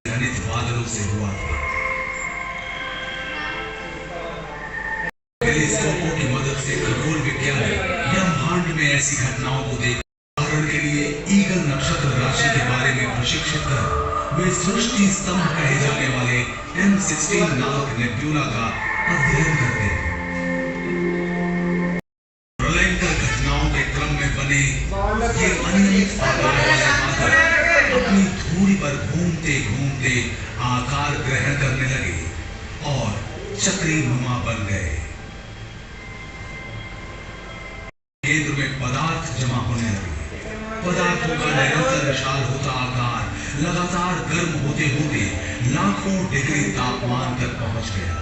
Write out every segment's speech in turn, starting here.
घनित बादलों से हुआ था। टेलीस्कोपों की मदद से खगोल विज्ञानी ब्रह्मांड में ऐसी घटनाओं को देख उदाहरण के लिए ईगल नक्षत्र राशि के बारे में प्रशिक्षित कर वे सृष्टि स्तंभ कहे जाने वाले M16 नामक नेब्यूला का अध्ययन करते हैं। प्रलयंकर घटनाओं के क्रम में बने ये अनियमित आकार वाले बादल अपनी धूरी पर घूमते घूमते आकार ग्रहण करने लगे और चक्री नुमा बन गए। केंद्र में पदार्थ जमा होने लगे। पदार्थों का निरंतर विशाल होता आकार लगातार गर्म होते होते लाखों डिग्री तापमान तक पहुंच गया।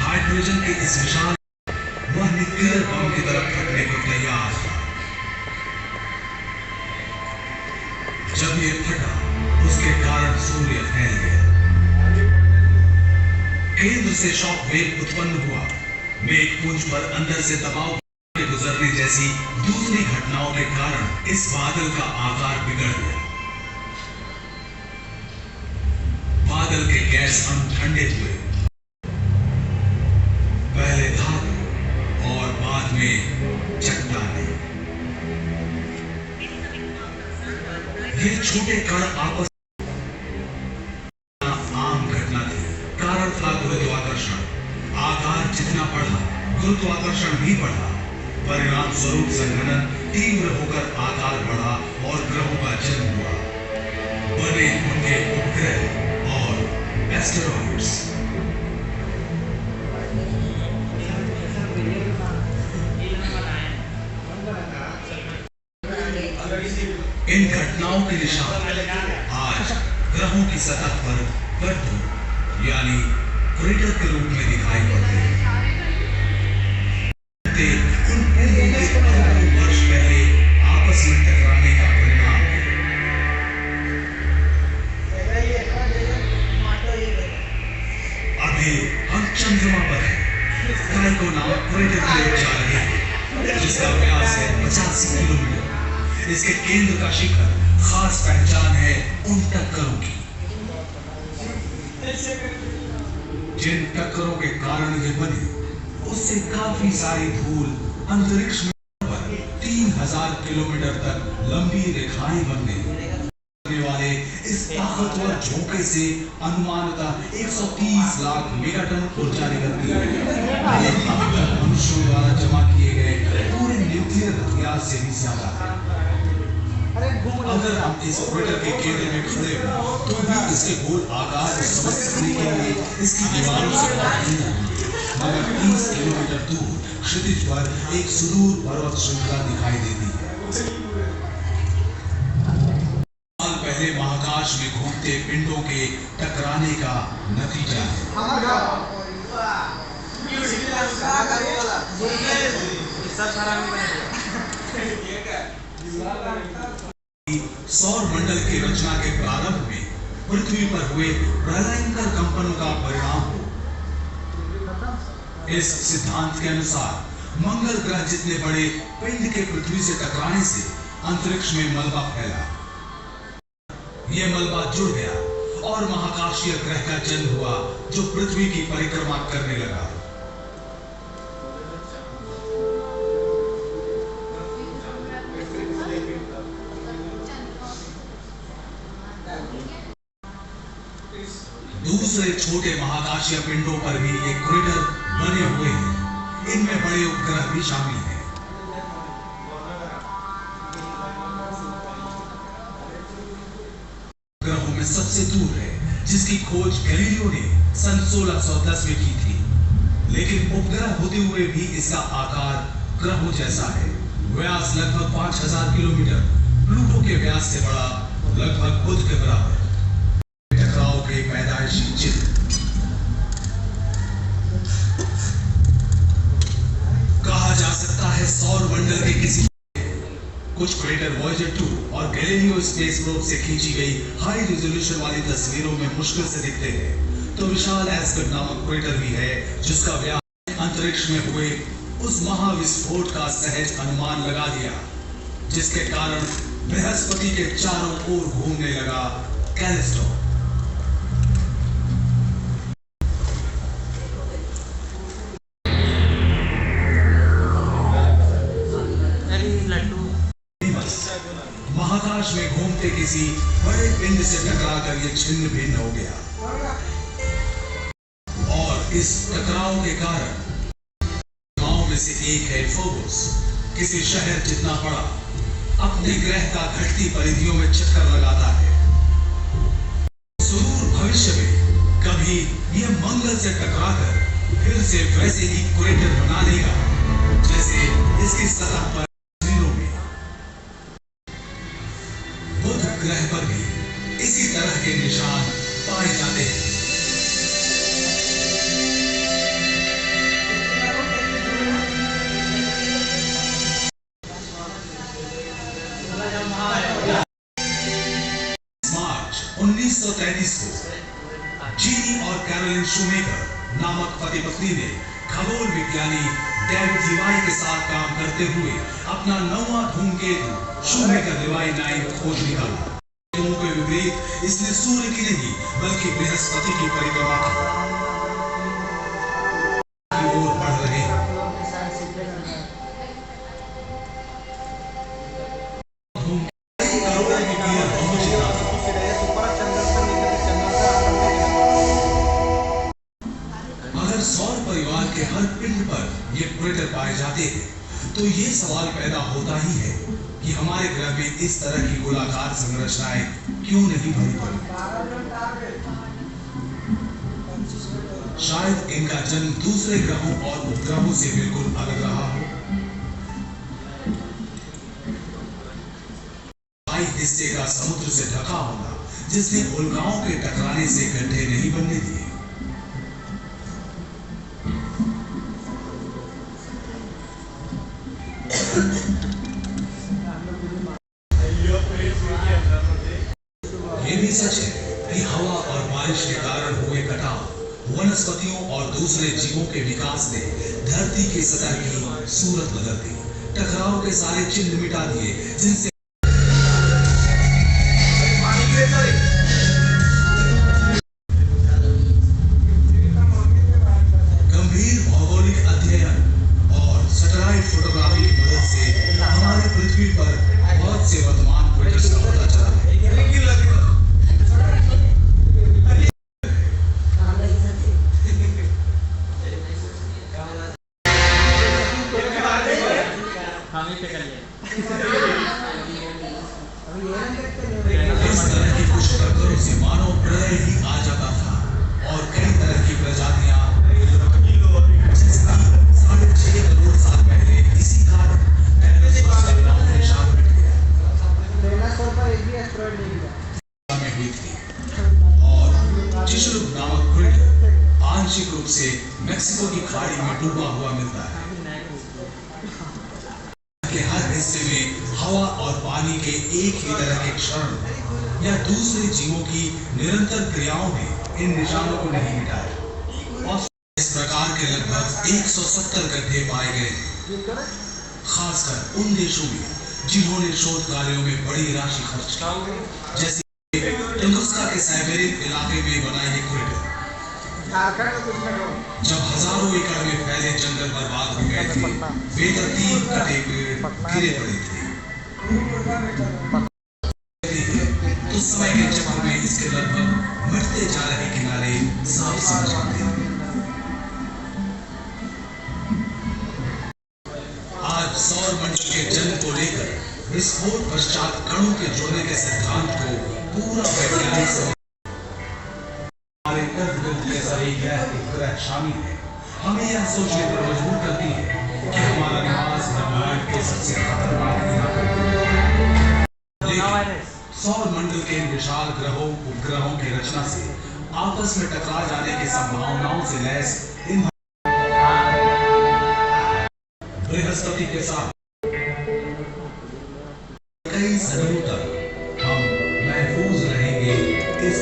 हाइड्रोजन के इस विशाल वह न्यूक्लियर बम की तरफ फटने को तैयार था। जब यह फटा उसके कारण सूर्य फैल गया। केंद्र से शॉक वेव उत्पन्न हुआ। मेघपुंज पर अंदर से दबाव गुजरने जैसी दूसरी घटनाओं के कारण इस बादल का आकार बिगड़ गया। बादल के गैस अणु ठंडे हुए, पहले धातु और बाद में चट्टानें। ये छोटे कण आपस आम घटना थी। कारण था गुरुत्वाकर्षण। आकार जितना बढ़ा गुरुत्वाकर्षण भी बढ़ा। परिणाम स्वरूप संघनन तीव्र होकर आकार बढ़ा और ग्रहों का जन्म हुआ। बने उनके उपग्रह और एस्टेरॉइड्स। इन घटनाओं के निशान आज ग्रहों की सतह पर गर्त यानी क्रेटर के रूप में दिखाई पड़ते हैं। वर्ष पहले आपस में टकराने का परिणाम अभी हम चंद्रमा पर हैं। काइको नामक क्रेटर की ओर जा रहे हैं जिसका व्यास है 85 किलोमीटर। इसके केंद्र का शिखर खास पहचान है उन टक्करों की। जिन टक्करों के कारण ये बने उससे काफी सारी धूल अंतरिक्ष में 3000 किलोमीटर तक लंबी रेखाएं बनने वाले इस ताकतवर झोंके से अनुमानतः 130 लाख मेगाटन ऊर्जा निकलती है। मनुष्यों द्वारा जमा किए गए पूरे न्यूक्लियर हथियार से भी ज्यादा है। अगर हम इस क्रेटर के केंद्र में खड़े हो तो भी इसके गोल आकार को समझ सकने के लिए इसकी दीवारों से बात नहीं होगी। मगर 30 किलोमीटर दूर क्षितिज पर एक सुदूर पर्वत श्रृंखला दिखाई देती है। साल पहले महाकाश में घूमते पिंडों के टकराने का नतीजा है। सौर मंडल की रचना के प्रारंभ में पृथ्वी पर हुए प्रलयंकर कंपनों का परिणाम हो। इस सिद्धांत के अनुसार मंगल ग्रह जितने बड़े पिंड के पृथ्वी से टकराने से अंतरिक्ष में मलबा फैला। यह मलबा जुड़ गया और महाकाशीय ग्रह का जन्म हुआ जो पृथ्वी की परिक्रमा करने लगा। दूसरे छोटे महाकाशीय पिंडों पर भी ये क्रेटर बने हुए हैं। इनमें बड़े उपग्रह भी शामिल हैं। ग्रहों में सबसे दूर है जिसकी खोज गैलीलियो ने सन 1610 में की थी। लेकिन उपग्रह होते हुए भी इसका आकार ग्रहों जैसा है। व्यास लगभग 5000 किलोमीटर। प्लूटो के व्यास से बड़ा, लगभग बुध के बराबर। टकराव के पैदाइशी चिन्ह कहा जा सकता है सौर मंडल के किसी कुछ क्रेटर वॉयेजर 2 और गैलीलियो स्पेस प्रोब से खींची गई हाई रिजोल्यूशन वाली तस्वीरों में मुश्किल से दिखते हैं। तो विशाल एस्गर्ड नामक क्रेटर भी है जिसका व्यास अंतरिक्ष में हुए उस महाविस्फोट का सहज अनुमान लगा दिया। जिसके कारण बृहस्पति के चारों ओर घूमने लगा कैलिस्टो। महाकाश में घूमते किसी बड़े पिंड से टकराकर यह छिन्न भिन्न हो गया और इस टकराव के कारण गांव में से एक है फोबोस, किसी शहर जितना बड़ा, अपने ग्रह का घटती परिधियों में चक्कर लगाता है। सुदूर भविष्य में कभी यह मंगल से टकराकर फिर से वैसे ही क्रेटर बना लेगा जैसे इसकी सतह पर ग्रह पर भी इसी तरह के निशान पाए जाते हैं। मार्च 1933 को जीनी और कैरोलिन शूमेकर नामक पति पत्नी ने खगोल विज्ञानी डेविड लीवाई के साथ काम करते हुए अपना 9वां धूमकेतु शूमेकर लीवाई 9 खोज निकाला। के विपरीत इसने सूर्य की नहीं बल्कि बृहस्पति की परिक्रमा की ओर बढ़ रहे हैं। अगर सौर परिवार के हर पिंड पर ये क्रेटर पाए जाते हैं तो ये सवाल पैदा होता ही है कि हमारे ग्रह में इस तरह की गोलाकार संरचनाएं क्यों नहीं भरी पड़ी। शायद इनका जन्म दूसरे ग्रहों और उपग्रहों से बिल्कुल अलग रहा हो। हिस्से का समुद्र से ढका होगा जिसने उल्काओं के टकराने से गड्ढे नहीं बनने दिए। ये भी सच है कि हवा और बारिश के कारण हुए कटाव वनस्पतियों और दूसरे जीवों के विकास ने धरती की सतह की सूरत बदल दी, टकराव के सारे चिन्ह मिटा दिए जिनसे गंभीर भौगोलिक अध्ययन और सैटेलाइट फोटोग्राफी की मदद से हमारे पृथ्वी पर बहुत से वर्तमान क्रेटर्स का पता चला है। इस तरह की कुछ टक्करों से मानव प्रलय ही आ जाता था और कई तरह की प्रजातियां 6.5 करोड़ साल पहले इसी कारण में हुई थी। और चिशुरुक नामक क्रेटर आंशिक रूप से मेक्सिको की खाड़ी में डूबा हुआ मिलता है। हर हिस्से में हवा और पानी के एक ही तरह के क्षरण या दूसरे जीवों की निरंतर क्रियाओं ने इन निशानों को नहीं मिटाया और इस प्रकार के लगभग 170 गड्ढे पाए गए, खासकर उन देशों में जिन्होंने शोध कार्यों में बड़ी राशि खर्च की, जैसे हिंदुस्तान के साइबेरियन इलाके में बना ये क्रेटर। जब हजारों एकड़ में फैले जंगल बर्बाद हो गए थे, बेतरतीब कटे पेड़ गिरे पड़े थे, तो समय के चक्कर में इसके लगभग मिटते जा रहे किनारे साफ समझ आते हैं। आज सौर मंडल के जन्म को लेकर विस्फोट पश्चात कणों के जुड़ने के सिद्धांत को पूरा वैज्ञानिक ग्रह शामिल है, हमें यह सोचने पर मजबूर करती है कि हमारा निवास ब्रह्मांड के सबसे खतरनाक लेकिन सौर मंडल के विशाल ग्रहों उपग्रहों की रचना से आपस में टकरा जाने की संभावनाओं से लैस इन बृहस्पति के साथ कई सदियों तक हम महफूज रहेंगे इस